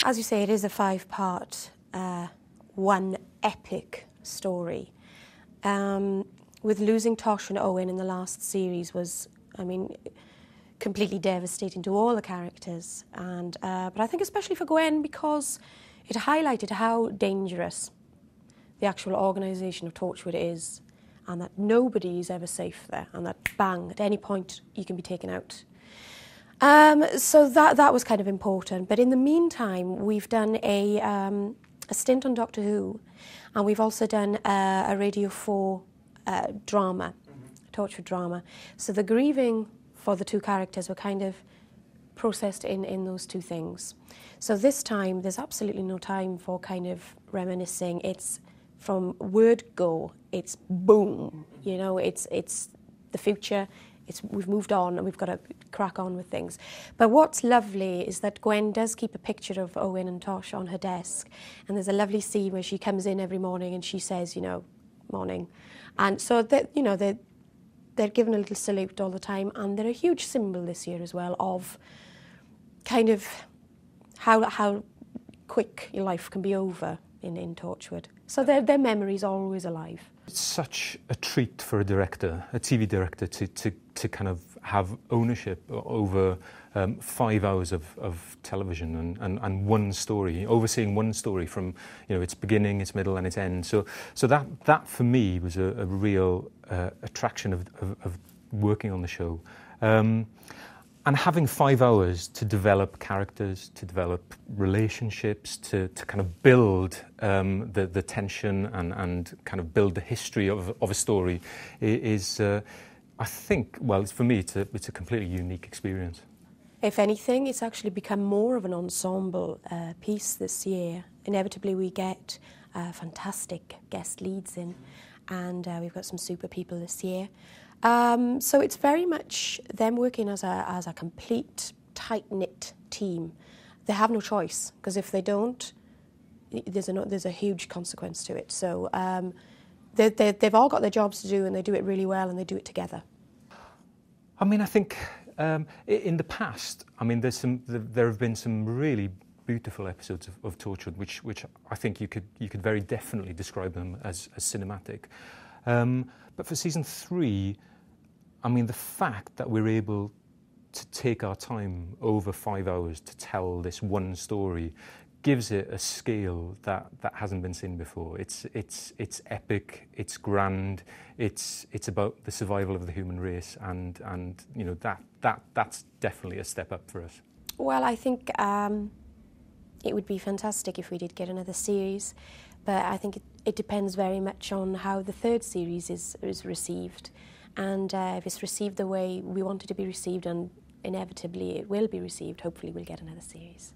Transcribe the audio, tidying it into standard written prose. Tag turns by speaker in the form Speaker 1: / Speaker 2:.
Speaker 1: As you say, it is a 5-part, one epic story. With losing Tosh and Owen in the last series was, I mean, completely devastating to all the characters. And but I think especially for Gwen, because it highlighted how dangerous the actual organisation of Torchwood is, and that nobody is ever safe there, and that bang, at any point you can be taken out. So that was kind of important. But in the meantime, we've done a stint on Doctor Who, and we've also done a Radio 4 drama, Torchwood drama. So the grieving for the two characters were kind of processed in those two things. So this time, there's absolutely no time for kind of reminiscing. It's from word go, it's boom, you know, it's the future. We've moved on and we've got to crack on with things. But what's lovely is that Gwen does keep a picture of Owen and Tosh on her desk, and there's a lovely scene where she comes in every morning and she says, you know, morning. And so that, you know, they're given a little salute all the time, and they're a huge symbol this year as well of kind of how quick your life can be over in Torchwood. So their memory's always alive.
Speaker 2: It's such a treat for a director, a TV director, to kind of have ownership over 5 hours of television and one story, overseeing one story from, you know, its beginning, its middle and its end. So that for me was a real attraction of working on the show. And having 5 hours to develop characters, to develop relationships, to kind of build the tension and kind of build the history of a story is, I think, well, for me, it's a completely unique experience.
Speaker 1: If anything, it's actually become more of an ensemble piece this year. Inevitably, we get fantastic guest leads in, and we've got some super people this year. So it's very much them working as a complete, tight-knit team. They have no choice, because if they don't, there's a huge consequence to it. So they've all got their jobs to do, and they do it really well, and they do it together.
Speaker 2: I mean, I think in the past, I mean, there have been some really beautiful episodes of Torchwood, which I think you could very definitely describe them as cinematic. But for season 3, I mean, the fact that we're able to take our time over 5 hours to tell this one story gives it a scale that hasn't been seen before. It's epic, it's grand, it's about the survival of the human race, and you know, that's definitely a step up for us.
Speaker 1: Well, I think it would be fantastic if we did get another series, but I think it depends very much on how the third series is received. And if it's received the way we want it to be received, and inevitably it will be received, hopefully we'll get another series.